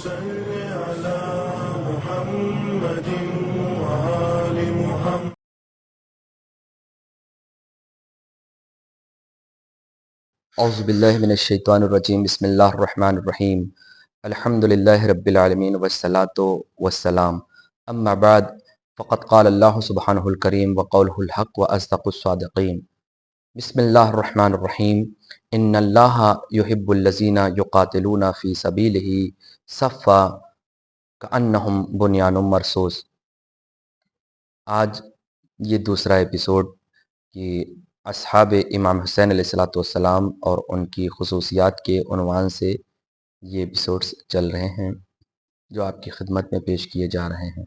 صل على محمد وآل محمد. اعوذ باللہ من الشیطان الرجیم. بسم اللہ الرحمن الرحیم. الحمد للہ رب العالمین والصلاة والسلام. اما بعد فقد قال اللہ سبحانہ الکریم وقولہ الحق واصدق الصادقین. بسم اللہ الرحمن الرحیم. ان اللہ یحب الذین یقاتلون فی سبیلہ صفا کأنہم بنیان مرصوص. آج یہ دوسرا ایپیسوڈ کہ اصحاب امام حسین علیہ الصلوۃ والسلام اور ان کی خصوصیات کے عنوان سے یہ ایپیسوڈز چل رہے ہیں جو آپ کی خدمت میں پیش کیے جا رہے ہیں.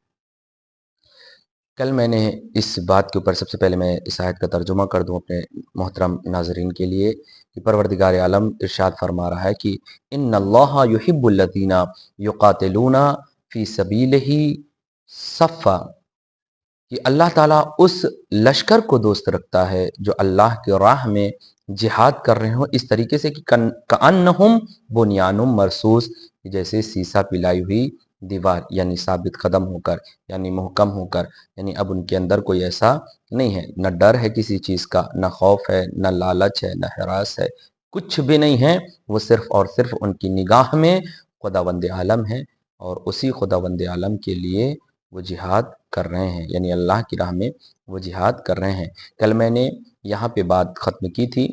کل میں نے اس بات کے اوپر سب سے پہلے میں اس آیت کا ترجمہ کر دوں اپنے محترم ناظرین کے لیے کہ پروردگار عالم ارشاد فرما رہا ہے کہ ان اللہ یحب الذین یقاتلون فی سبیلہ صفا، کہ اللہ تعالیٰ اس لشکر کو دوست رکھتا ہے جو اللہ کے راہ میں جہاد کر رہے ہوں اس طریقے سے کہ کأنہم بنیان مرصوص، جیسے سیسا پلائی ہوئی دیوار، یعنی ثابت قدم ہو کر، یعنی محکم ہو کر. یعنی اب ان کے اندر کوئی ایسا نہیں ہے، نہ ڈر ہے کسی چیز کا، نہ خوف ہے، نہ لالچ ہے، نہ ہراس ہے، کچھ بھی نہیں ہے. وہ صرف اور صرف ان کی نگاہ میں خداوند عالم ہے اور اسی خداوند عالم کے لیے وہ جہاد کر رہے ہیں، یعنی اللہ کی راہ میں وہ جہاد کر رہے ہیں. کل میں نے یہاں پہ بات ختم کی تھی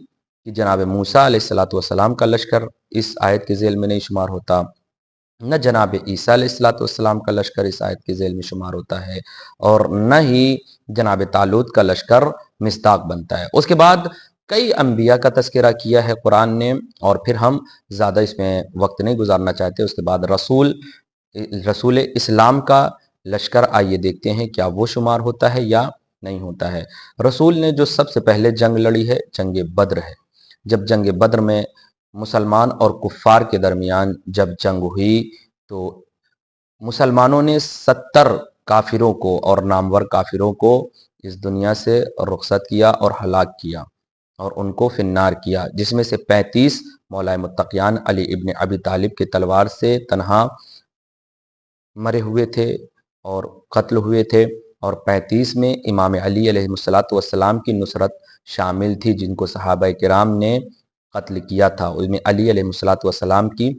کہ جناب موسیٰ علیہ الصلوۃ والسلام کا لشکر اس آیت کے ذیل میں نہیں شمار ہوتا، نہ جناب عیسیٰ علیہ الصلوۃ والسلام کا لشکر اس آیت کے ذیل میں شمار ہوتا ہے، اور نہ ہی جناب طالوت کا لشکر مصداق بنتا ہے. اس کے بعد کئی انبیاء کا تذکرہ کیا ہے قرآن نے، اور پھر ہم زیادہ اس میں وقت نہیں گزارنا چاہتے. اس کے بعد رسول اسلام کا لشکر آئیے دیکھتے ہیں کیا وہ شمار ہوتا ہے یا نہیں ہوتا ہے. رسول نے جو سب سے پہلے جنگ لڑی ہے جنگ بدر ہے. جب جنگ بدر میں مسلمان اور کفار کے درمیان جب جنگ ہوئی تو مسلمانوں نے 70 کافروں کو اور نامور کافروں کو اس دنیا سے رخصت کیا اور ہلاک کیا اور ان کو فی النار کیا، جس میں سے 35 مولا متقیان علی ابن ابی طالب کی تلوار سے تنہا مرے ہوئے تھے اور قتل ہوئے تھے، اور 35 میں امام علی علیہ السلام کی نصرت شامل تھی جن کو صحابہ کرام نے قتل کیا تھا. اس میں علی علیہ السلام کی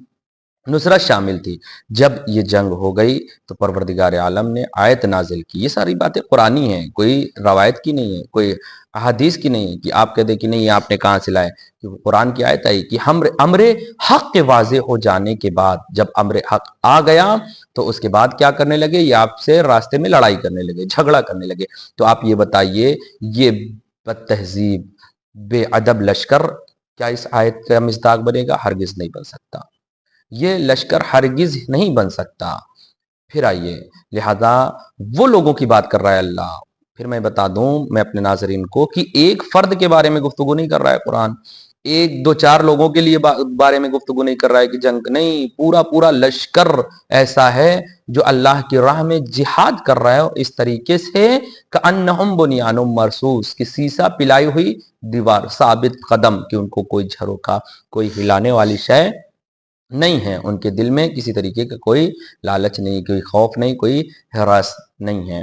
نصرت شامل تھی. جب یہ جنگ ہو گئی تو پروردگار عالم نے آیت نازل کی. یہ ساری باتیں قرآنی ہیں، کوئی روایت کی نہیں ہے، کوئی احادیث کی نہیں ہے کہ آپ کہہ دیں کہ نہیں یہ آپ نے کہاں سے لائے. قرآن کی آیت آئی کہ امر حق کے واضح ہو جانے کے بعد، جب امر حق آ گیا تو اس کے بعد کیا کرنے لگے؟ یہ آپ سے راستے میں لڑائی کرنے لگے، جھگڑا کرنے لگے. تو آپ یہ بتائیے یہ بد تہذیب بے ادب لشکر کیا اس آیت کا مصداق بنے گا؟ ہرگز نہیں بن سکتا. یہ لشکر ہرگز نہیں بن سکتا. پھر آئیے، لہذا وہ لوگوں کی بات کر رہا ہے اللہ. پھر میں بتا دوں میں اپنے ناظرین کو کہ ایک فرد کے بارے میں گفتگو نہیں کر رہا ہے قرآن، ایک دو چار لوگوں کے لیے بارے میں گفتگو نہیں کر رہا ہے کہ جنگ نہیں، پورا لشکر ایسا ہے جو اللہ کی راہ میں جہاد کر رہا ہے، اور اس طریقے سے کأنہم بنیان مرصوص، کہ سیسا پلائی ہوئی دیوار، ثابت قدم، کہ ان کو کوئی جھروکا، کوئی ہلانے والی شے نہیں ہے. ان کے دل میں کسی طریقے کا کوئی لالچ نہیں، کوئی خوف نہیں، کوئی ہراس نہیں ہے.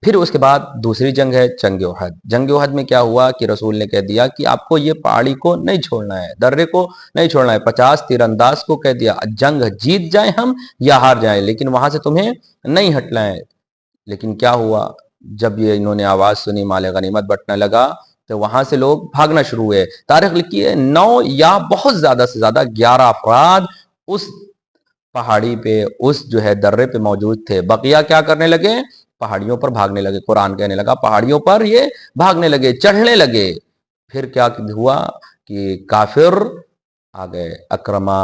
پھر اس کے بعد دوسری جنگ ہے جنگ احد. جنگ احد میں کیا ہوا کہ رسول نے کہہ دیا کہ آپ کو یہ پہاڑی کو نہیں چھوڑنا ہے، درے کو نہیں چھوڑنا ہے. 50 تیر انداز کو کہہ دیا جنگ جیت جائیں ہم یا ہار جائیں، لیکن وہاں سے تمہیں نہیں ہٹنا ہے. لیکن کیا ہوا؟ جب یہ انہوں نے آواز سنی مال غنیمت بٹنے لگا تو وہاں سے لوگ بھاگنا شروع ہوئے. تاریخ لکھی ہے 9 یا بہت زیادہ سے زیادہ 11 افراد اس پہاڑی پہ، اس جو ہے درے پہ موجود تھے. بقیہ کیا کرنے لگے؟ پہاڑیوں پر بھاگنے لگے. قرآن کہنے لگا پہاڑیوں پر یہ بھاگنے لگے، چڑھنے لگے. پھر کیا ہوا کہ کافر آ گئے، اکرمہ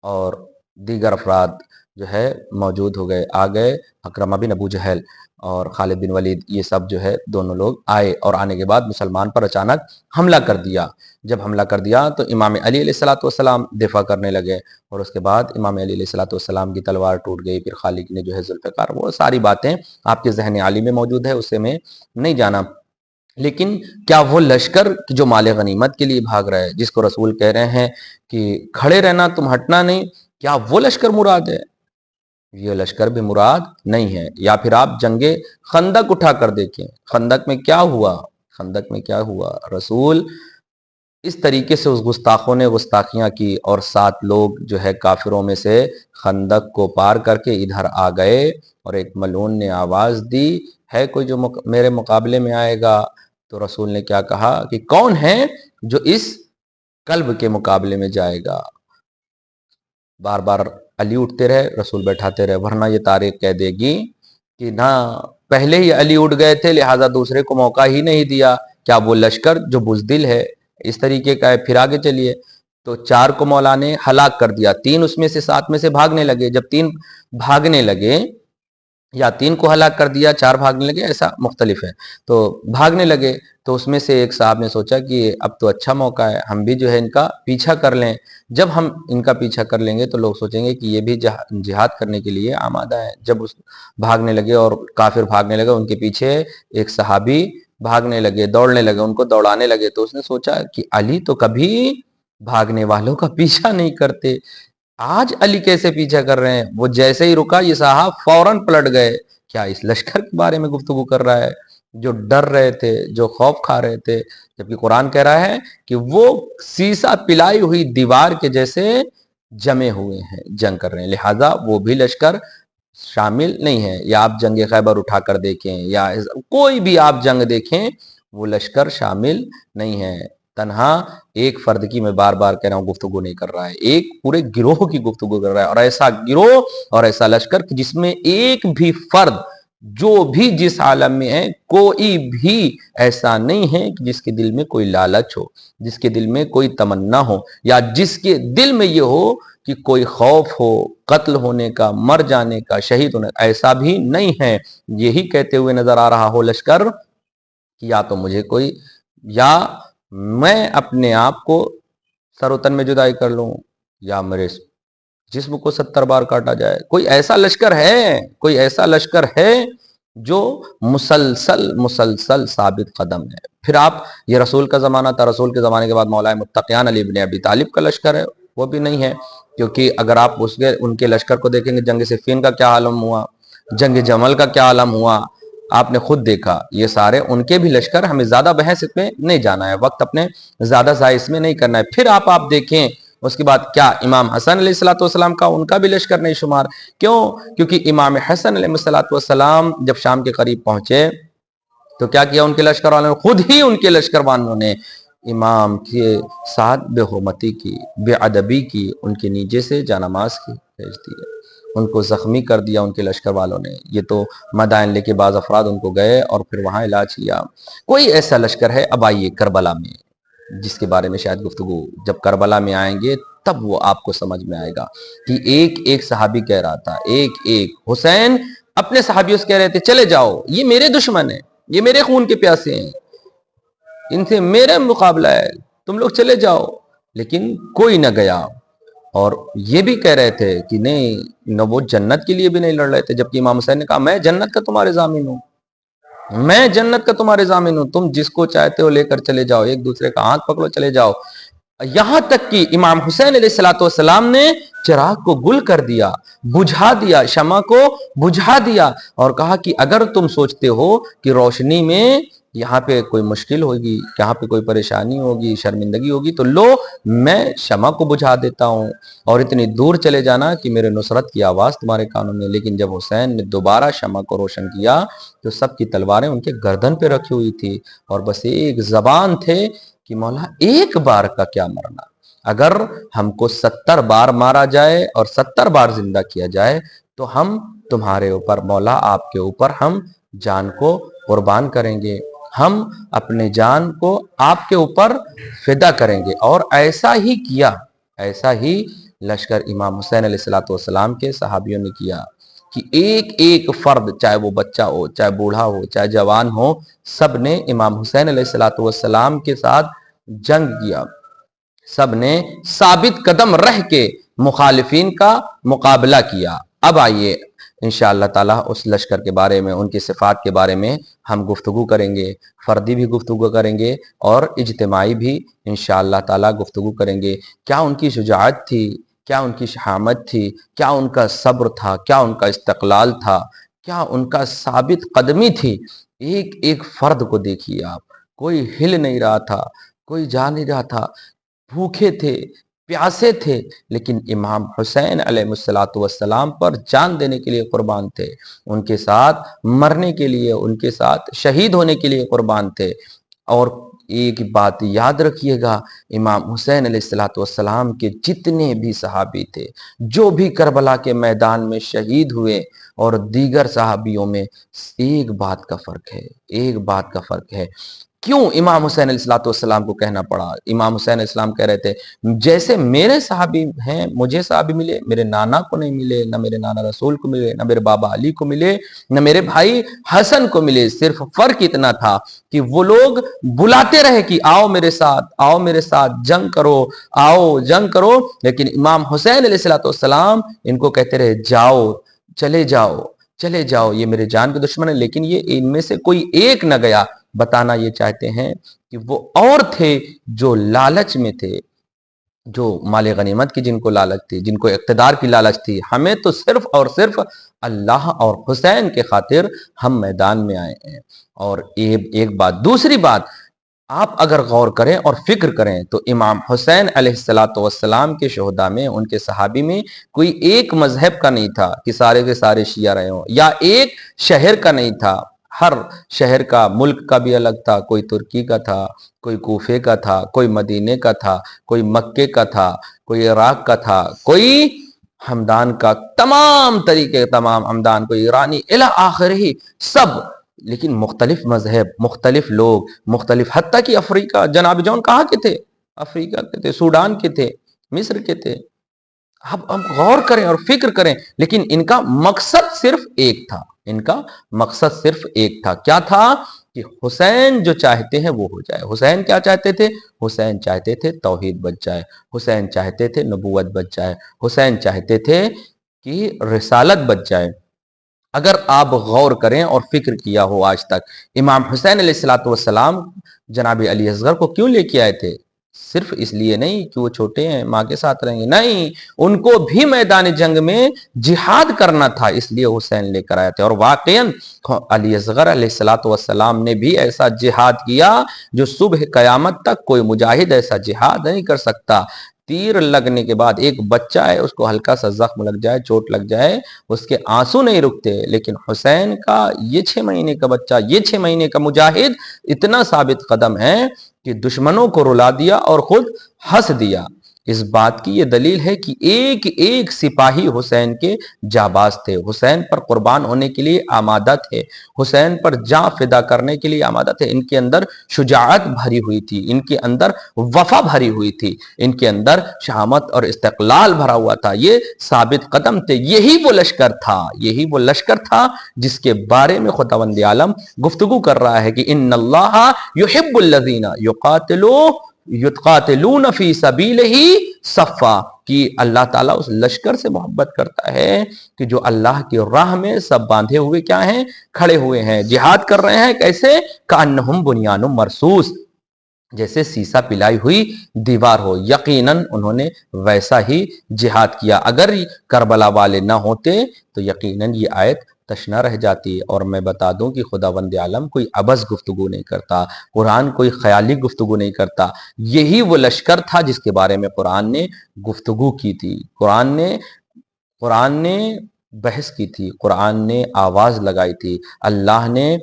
اور دیگر افراد جو ہے موجود ہو گئے، آ گئے. اکرمہ بن ابو جہل اور خالد بن ولید، یہ سب جو ہے دونوں لوگ آئے، اور آنے کے بعد مسلمان پر اچانک حملہ کر دیا. جب حملہ کر دیا تو امام علی علیہ السلام دفاع کرنے لگے، اور اس کے بعد امام علی علیہ السلام کی تلوار ٹوٹ گئی. پھر خالد نے جو ہے ذوالفقار، وہ ساری باتیں آپ کے ذہن عالی میں موجود ہے، اسے میں نہیں جانا. لیکن کیا وہ لشکر جو مال غنیمت کے لیے بھاگ رہا ہے، جس کو رسول کہہ رہے ہیں کہ کھڑے رہنا تم ہٹنا نہیں، کیا وہ لشکر مراد ہے؟ یہ لشکر بھی مراد نہیں ہے۔ یا پھر آپ جنگ خندق اٹھا کر دیکھیں، خندق میں کیا ہوا، خندق میں کیا ہوا، رسول اس طریقے سے اس گستاخوں نے گستاخیاں کی اور 7 لوگ جو ہے کافروں میں سے خندق کو پار کر کے ادھر آ گئے، اور ایک ملعون نے آواز دی ہے کوئی جو میرے مقابلے میں آئے گا؟ تو رسول نے کیا کہا کہ کون ہے جو اس کلب کے مقابلے میں جائے گا؟ بار بار علی اٹھتے رہے، رسول بیٹھاتے رہے، ورنہ یہ تاریخ کہہ دے گی کہ نہ پہلے ہی علی اٹھ گئے تھے لہٰذا دوسرے کو موقع ہی نہیں دیا۔ کیا وہ لشکر جو بزدل ہے اس طریقے کا ہے؟ پھر آگے چلیے، تو 4 کو مولا نے ہلاک کر دیا، 3 اس میں سے 7 میں سے بھاگنے لگے۔ جب 3 بھاگنے لگے، یا 3 کو ہلاک کر دیا 4 بھاگنے لگے، ایسا مختلف ہے، تو بھاگنے لگے تو اس میں سے ایک صاحب نے سوچا کہ اب تو اچھا موقع ہے، ہم بھی جو ہے ان کا پیچھا کر لیں۔ جب ہم ان کا پیچھا کر لیں گے تو لوگ سوچیں گے کہ یہ بھی جہاد کرنے کے لیے آمادہ ہے۔ جب اس بھاگنے لگے اور کافر بھاگنے لگے، ان کے پیچھے ایک صحابی بھاگنے لگے، دوڑنے لگے، ان کو دوڑانے لگے، تو اس نے سوچا کہ علی تو کبھی بھاگنے والوں کا پیچھا نہیں کرتے، آج علی کیسے پیچھا کر رہے ہیں؟ وہ جیسے ہی رکا یہ صاحب فوراً پلٹ گئے۔ کیا اس لشکر کے بارے میں گفتگو کر رہا ہے جو ڈر رہے تھے، جو خوف کھا رہے تھے، جبکہ قرآن کہہ رہا ہے کہ وہ سیسا پلائی ہوئی دیوار کے جیسے جمے ہوئے ہیں، جنگ کر رہے ہیں، لہٰذا وہ بھی لشکر شامل نہیں ہے۔ یا آپ جنگ خیبر اٹھا کر دیکھیں، یا کوئی بھی آپ جنگ دیکھیں، وہ لشکر شامل نہیں ہے۔ تنہا ایک فرد کی میں بار بار کہہ رہا ہوں گفتگو نہیں کر رہا ہے، ایک پورے گروہ کی گفتگو کر رہا ہے، اور ایسا گروہ اور ایسا لشکر جس میں ایک بھی فرد جو بھی جس عالم میں ہے، کوئی بھی ایسا نہیں ہے کہ جس کے دل میں کوئی لالچ ہو، جس کے دل میں کوئی تمنا ہو، یا جس کے دل میں یہ ہو کہ کوئی خوف ہو قتل ہونے کا، مر جانے کا، شہید ہونے کا، ایسا بھی نہیں ہے۔ یہی کہتے ہوئے نظر آ رہا ہو لشکر کہ یا تو مجھے کوئی، یا میں اپنے آپ کو سر و تن میں جدائی کر لوں، یا میرے جسم کو 70 بار کاٹا جائے۔ کوئی ایسا لشکر ہے، کوئی ایسا لشکر ہے جو مسلسل ثابت قدم ہے؟ پھر آپ، یہ رسول کا زمانہ تھا، رسول کے زمانے کے بعد مولا متقیان علی بن ابی طالب کا لشکر ہے، وہ بھی نہیں ہے، کیونکہ اگر آپ ان کے لشکر کو دیکھیں گے، جنگ صفین کا کیا عالم ہوا، جنگ جمل کا کیا عالم ہوا، آپ نے خود دیکھا۔ یہ سارے ان کے بھی لشکر، ہمیں زیادہ بحث اس میں نہیں جانا ہے، وقت اپنے زیادہ ضائع اس میں نہیں کرنا ہے۔ پھر آپ دیکھیں اس کے بعد کیا امام حسن علیہ السلام کا، ان کا بھی لشکر نہیں شمار۔ کیوں؟ کیونکہ امام حسن علیہ السلام جب شام کے قریب پہنچے تو کیا کیا ان کے لشکر والوں نے؟ خود ہی ان کے لشکر والوں نے امام کے ساتھ بے حرمتی کی، بے ادبی کی، ان کے نیچے سے جانماز کی، بھیج دیا، ان کو زخمی کر دیا ان کے لشکر والوں نے۔ یہ تو مدائن لے کے بعض افراد ان کو گئے اور پھر وہاں علاج کیا۔ کوئی ایسا لشکر ہے؟ اب آئیے کربلا میں، جس کے بارے میں شاید گفتگو جب کربلا میں آئیں گے تب وہ آپ کو سمجھ میں آئے گا کہ ایک صحابی کہہ رہا تھا، ایک حسین اپنے صحابیوں سے کہہ رہے تھے چلے جاؤ، یہ میرے دشمن ہیں، یہ میرے خون کے پیاسے ہیں، ان سے میرا مقابلہ ہے، تم لوگ چلے جاؤ، لیکن کوئی نہ گیا۔ اور یہ بھی کہہ رہے تھے کہ نہیں، نہ وہ جنت کے لیے بھی نہیں لڑ رہے تھے، جبکہ امام حسین نے کہا میں جنت کا تمہارے ضامن ہوں، میں جنت کا تمہارے ضامن ہوں، تم جس کو چاہتے ہو لے کر چلے جاؤ، ایک دوسرے کا ہاتھ پکڑو چلے جاؤ۔ یہاں تک کہ امام حسین علیہ السلام نے چراغ کو گل کر دیا، بجھا دیا، شمع کو بجھا دیا، اور کہا کہ اگر تم سوچتے ہو کہ روشنی میں یہاں پہ کوئی مشکل ہوگی، یہاں پہ کوئی پریشانی ہوگی، شرمندگی ہوگی، تو لو میں شمع کو بجھا دیتا ہوں، اور اتنی دور چلے جانا کہ میرے نصرت کی آواز تمہارے کانوں میں۔ لیکن جب حسین نے دوبارہ شمع کو روشن کیا تو سب کی تلواریں ان کے گردن پہ رکھی ہوئی تھی، اور بس ایک زبان تھے کہ مولا ایک بار کا کیا مرنا، اگر ہم کو 70 بار مارا جائے اور 70 بار زندہ کیا جائے تو ہم تمہارے اوپر، مولا آپ کے اوپر ہم جان کو قربان کریں گے، ہم اپنے جان کو آپ کے اوپر فدا کریں گے۔ اور ایسا ہی کیا، ایسا ہی لشکر امام حسین علیہ السلام کے صحابیوں نے کیا کہ ایک فرد، چاہے وہ بچہ ہو، چاہے بوڑھا ہو، چاہے جوان ہو، سب نے امام حسین علیہ السلام کے ساتھ جنگ کیا، سب نے ثابت قدم رہ کے مخالفین کا مقابلہ کیا۔ اب آئیے انشاءاللہ تعالیٰ اس لشکر کے بارے میں، ان کی صفات کے بارے میں ہم گفتگو کریں گے، فردی بھی گفتگو کریں گے اور اجتماعی بھی انشاءاللہ تعالیٰ گفتگو کریں گے۔ کیا ان کی شجاعت تھی، کیا ان کی شہامت تھی، کیا ان کا صبر تھا، کیا ان کا استقلال تھا، کیا ان کا ثابت قدمی تھی۔ ایک ایک فرد کو دیکھیے آپ، کوئی ہل نہیں رہا تھا، کوئی جا نہیں رہا تھا، بھوکے تھے، پیاسے تھے، لیکن امام حسین علیہ السلام پر جان دینے کے لیے قربان تھے، ان کے ساتھ مرنے کے لیے، ان کے ساتھ شہید ہونے کے لیے قربان تھے۔ اور ایک بات یاد رکھیے گا، امام حسین علیہ السلام کے جتنے بھی صحابی تھے، جو بھی کربلا کے میدان میں شہید ہوئے، اور دیگر صحابیوں میں ایک بات کا فرق ہے، ایک بات کا فرق ہے۔ کیوں امام حسین علیہ السلام کو کہنا پڑا؟ امام حسین علیہ السلام کہہ رہے تھے جیسے میرے صحابی ہیں، مجھے صحابی ملے، میرے نانا کو نہیں ملے، نہ میرے نانا رسول کو ملے، نہ میرے بابا علی کو ملے، نہ میرے بھائی حسن کو ملے۔ صرف فرق اتنا تھا کہ وہ لوگ بلاتے رہے کہ آؤ میرے ساتھ، آؤ میرے ساتھ جنگ کرو، آؤ جنگ کرو، لیکن امام حسین علیہ السلام ان کو کہتے رہے جاؤ، چلے جاؤ، چلے جاؤ، یہ میرے جان کے دشمن ہیں۔ لیکن یہ ان میں سے کوئی ایک نہ گیا۔ بتانا یہ چاہتے ہیں کہ وہ اور تھے جو لالچ میں تھے، جو مال غنیمت کی جن کو لالچ تھی، جن کو اقتدار کی لالچ تھی۔ ہمیں تو صرف اور صرف اللہ اور حسین کے خاطر ہم میدان میں آئے ہیں۔ اور ایک بات، دوسری بات، آپ اگر غور کریں اور فکر کریں تو امام حسین علیہ السلام کے شہداء میں، ان کے صحابی میں کوئی ایک مذہب کا نہیں تھا کہ سارے کے سارے شیعہ رہے ہوں، یا ایک شہر کا نہیں تھا۔ ہر شہر کا، ملک کا بھی الگ تھا، کوئی ترکی کا تھا، کوئی کوفے کا تھا، کوئی مدینے کا تھا، کوئی مکے کا تھا، کوئی عراق کا تھا، کوئی ہمدان کا، تمام طریقے، تمام ہمدان، کوئی ایرانی، الی آخر ہی سب، لیکن مختلف مذہب، مختلف لوگ، مختلف، حتیٰ کہ افریقہ، جناب جون کہاں کے تھے؟ افریقہ کے تھے، سوڈان کے تھے، مصر کے تھے۔ اب ہم غور کریں اور فکر کریں، لیکن ان کا مقصد صرف ایک تھا، ان کا مقصد صرف ایک تھا۔ کیا تھا؟ کہ حسین جو چاہتے ہیں وہ ہو جائے۔ حسین کیا چاہتے تھے؟ حسین چاہتے تھے توحید بچ جائے، حسین چاہتے تھے نبوت بچ جائے، حسین چاہتے تھے کہ رسالت بچ جائے۔ اگر آپ غور کریں اور فکر کیا ہو آج تک، امام حسین علیہ السلام جناب علی اصغر کو کیوں لے کے آئے تھے؟ صرف اس لیے نہیں کہ وہ چھوٹے ہیں، ماں کے ساتھ رہیں گے، نہیں، ان کو بھی میدان جنگ میں جہاد کرنا تھا، اس لیے حسین لے کر آئے تھے۔ اور واقعاً علی اصغر علیہ السلام نے بھی ایسا جہاد کیا جو صبح قیامت تک کوئی مجاہد ایسا جہاد نہیں کر سکتا۔ تیر لگنے کے بعد، ایک بچہ ہے، اس کو ہلکا سا زخم لگ جائے، چوٹ لگ جائے، اس کے آنسو نہیں رکتے، لیکن حسین کا یہ 6 مہینے کا بچہ، یہ 6 مہینے کا مجاہد اتنا ثابت قدم ہے کہ دشمنوں کو رلا دیا اور خود ہنس دیا۔ اس بات کی یہ دلیل ہے کہ ایک ایک سپاہی حسین کے جانباز تھے، حسین پر قربان ہونے کے لیے آمادہ تھے، حسین پر جاں فدا کرنے کے لیے آمادہ تھے۔ ان کے اندر شجاعت بھری ہوئی تھی، ان کے اندر وفا بھری ہوئی تھی، ان کے اندر شہامت اور استقلال بھرا ہوا تھا، یہ ثابت قدم تھے۔ یہی وہ لشکر تھا، یہی وہ لشکر تھا جس کے بارے میں خداوند عالم گفتگو کر رہا ہے کہ ان اللہ یحب الذین یقاتلون فی سبیلہ صفا، کہ اللہ تعالیٰ اس لشکر سے محبت کرتا ہے کہ جو اللہ کی راہ میں سب باندھے ہوئے کیا ہیں؟ کھڑے ہوئے ہیں، جہاد کر رہے ہیں۔ کیسے؟ کأنہم بنیان مرصوص، جیسے سیسا پلائی ہوئی دیوار ہو۔ یقیناً انہوں نے ویسا ہی جہاد کیا۔ اگر کربلا والے نہ ہوتے تو یقیناً یہ آیت تشنا رہ جاتی۔ اور میں بتا دوں کہ خداوند عالم کوئی عبث گفتگو نہیں کرتا، قرآن کوئی خیالی گفتگو نہیں کرتا۔ یہی وہ لشکر تھا جس کے بارے میں قرآن نے گفتگو کی تھی، قرآن نے بحث کی تھی، قرآن نے آواز لگائی تھی، اللہ نے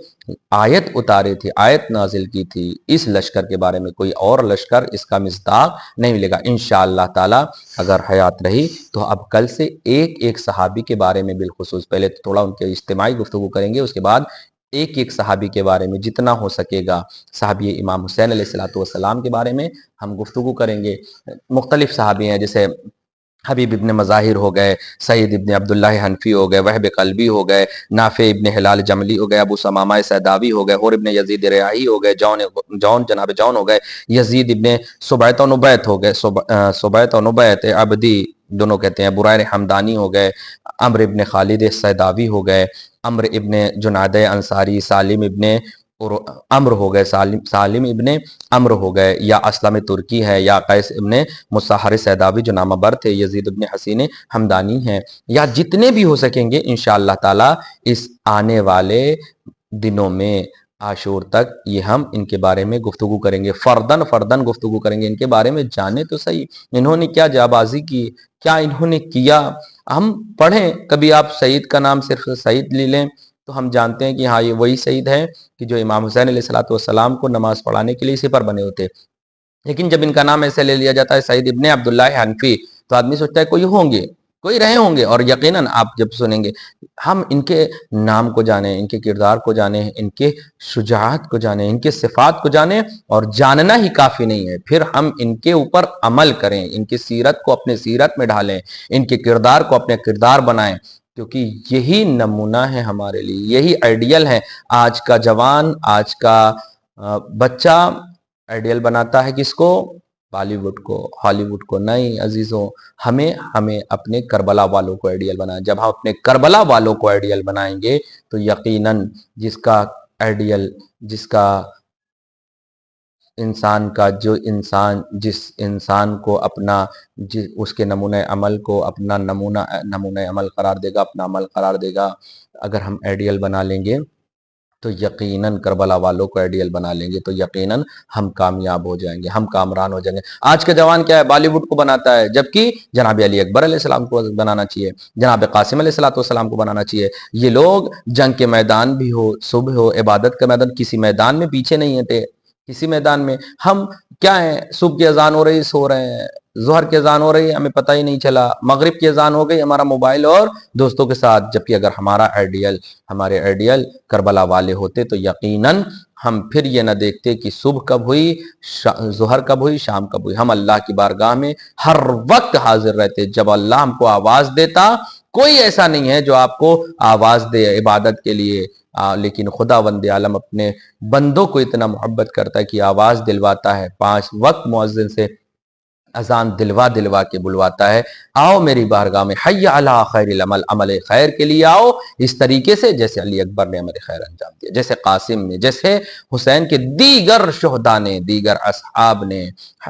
آیت اتارے تھے، آیت نازل کی تھی۔ اس لشکر کے بارے میں کوئی اور لشکر اس کا مصداق نہیں ملے گا انشاءاللہ تعالی۔ اگر حیات رہی تو اب کل سے ایک ایک صحابی کے بارے میں بالخصوص، پہلے تھوڑا ان کے اجتماعی گفتگو کریں گے، اس کے بعد ایک ایک صحابی کے بارے میں جتنا ہو سکے گا، صحابی امام حسین علیہ السلام کے بارے میں ہم گفتگو کریں گے۔ مختلف صحابی ہیں، جیسے حبیب ابن مظاہر ہو گئے، سعید ابن عبداللہ حنفی ہو گئے، وہب قلبی ہو گئے، نافع ابن ہلال جملی ہو گئے، ابو ثمامہ سیداوی ہو گئے، حور ابن یزید ریاحی ہو گئے، جناب جون ہو گئے، یزید ابن سبیت و نبیت ہو گئے، سبیت و نبیت عبدی دونوں کہتے ہیں، برائر حمدانی ہو گئے، عمر ابن خالد سیداوی ہو گئے، عمر ابن جناد انصاری، سالم ابن اور امر ہو گئے، سالم ابن امر ہو گئے، یا اسلم ترکی ہے، یا قیس ابن مصحر سیداوی جو نامہ بر تھے، یزید ابن حسین حمدانی ہیں، یا جتنے بھی ہو سکیں گے انشاءاللہ تعالی اس آنے والے دنوں میں عاشور تک یہ ہم ان کے بارے میں گفتگو کریں گے، فردن گفتگو کریں گے، ان کے بارے میں جانیں تو صحیح، انہوں نے کیا جابازی کی، کیا انہوں نے کیا. ہم پڑھیں، کبھی آپ سعید کا نام صرف سعید لے لیں تو ہم جانتے ہیں کہ ہاں یہ وہی سعید ہے کہ جو امام حسین علیہ السلام کو نماز پڑھانے کے لیے سپر بنے ہوتے. لیکن جب ان کا نام ایسے لے لیا جاتا ہے سعید ابن عبداللہ حنفی، تو آدمی سوچتا ہے کوئی ہوں گے، کوئی رہے ہوں گے، اور یقیناً آپ جب سنیں گے ہم ان کے نام کو جانیں، ان کے کردار کو جانیں، ان کے شجاعت کو جانیں، ان کے صفات کو جانیں، اور جاننا ہی کافی نہیں ہے، پھر ہم ان کے اوپر عمل کریں، ان کی سیرت کو اپنے سیرت میں ڈھالیں، ان کے کردار کو اپنے کردار بنائیں، کیونکہ یہی نمونہ ہے ہمارے لیے، یہی آئیڈیل ہے. آج کا جوان، آج کا بچہ آئیڈیل بناتا ہے کس کو؟ بالی ووڈ کو، ہالی ووڈ کو. نہیں عزیزوں، ہمیں اپنے کربلا والوں کو آئیڈیل بنائیں. جب ہم اپنے کربلا والوں کو آئیڈیل بنائیں گے تو یقیناً جس کا آئیڈیل، جس کا انسان کا جس انسان کو اپنا اس کے نمونہ عمل کو اپنا نمونہ عمل قرار دے گا، اپنا عمل قرار دے گا، اگر ہم آئیڈیل بنا لیں گے تو یقیناً کربلا والوں کو آئیڈیل بنا لیں گے تو یقیناً ہم کامیاب ہو جائیں گے، ہم کامران ہو جائیں گے. آج کا جوان کیا ہے؟ بالی ووڈ کو بناتا ہے، جبکہ جناب علی اکبر علیہ السلام کو بنانا چاہیے، جناب قاسم علیہ السلام کو بنانا چاہیے. یہ لوگ جنگ کے میدان بھی ہو، صبح ہو، عبادت کا میدان، کسی میدان میں پیچھے نہیں تھے، کسی میدان میں. ہم کیا ہیں؟ صبح کی اذان ہو رہی سو رہے ہیں، ظہر کی اذان ہو رہی ہمیں پتہ ہی نہیں چلا، مغرب کی اذان ہو گئی ہمارا موبائل اور دوستوں کے ساتھ. جبکہ اگر ہمارے آئیڈیل کربلا والے ہوتے تو یقیناً ہم پھر یہ نہ دیکھتے کہ صبح کب ہوئی، ظہر کب ہوئی، شام کب ہوئی. ہم اللہ کی بارگاہ میں ہر وقت حاضر رہتے. جب اللہ ہم کو آواز دیتا، کوئی ایسا نہیں ہے جو آپ کو آواز دے عبادت کے لیے، لیکن خداوند عالم اپنے بندوں کو اتنا محبت کرتا ہے کہ آواز دلواتا ہے. 5 وقت مؤذن سے اذان دلوا کے بلواتا ہے، آؤ میری بارگاہ میں، حی علی خیر العمل، عمل خیر کے لیے آؤ، اس طریقے سے جیسے علی اکبر نے عمل خیر انجام دیا، جیسے قاسم نے، جیسے حسین کے دیگر شہداء نے، دیگر اصحاب نے،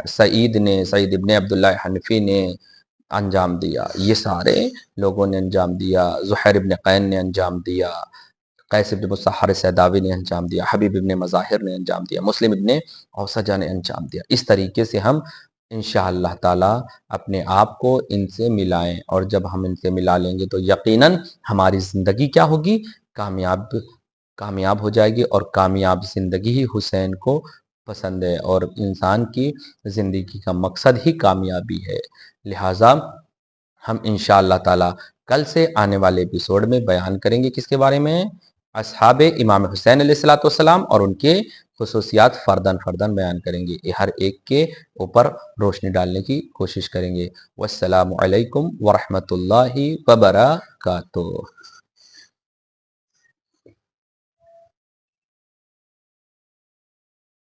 سعید ابن عبداللہ حنفی نے انجام دیا، یہ سارے لوگوں نے انجام دیا. زحیر ابن قین نے انجام دیا، قیس ابن مصحر سیداوی نے انجام دیا، حبیب ابن مظاہر نے انجام دیا، مسلم ابن اوسجہ نے انجام دیا. اس طریقے سے ہم انشاءاللہ تعالی اپنے آپ کو ان سے ملائیں، اور جب ہم ان سے ملا لیں گے تو یقیناً ہماری زندگی کیا ہوگی؟ کامیاب ہو جائے گی. اور کامیاب زندگی ہی حسین کو پسند ہے، اور انسان کی زندگی کا مقصد ہی کامیابی ہے. لہٰذا ہم انشاءاللہ تعالی کل سے آنے والے ایپیسوڈ میں بیان کریں گے کس کے بارے میں؟ اصحاب امام حسین علیہ السلام اور ان کے خصوصیات فردن بیان کریں گے. ہر ایک کے اوپر روشنی ڈالنے کی کوشش کریں گے. والسلام علیکم ورحمۃ اللہ وبرکاتہ.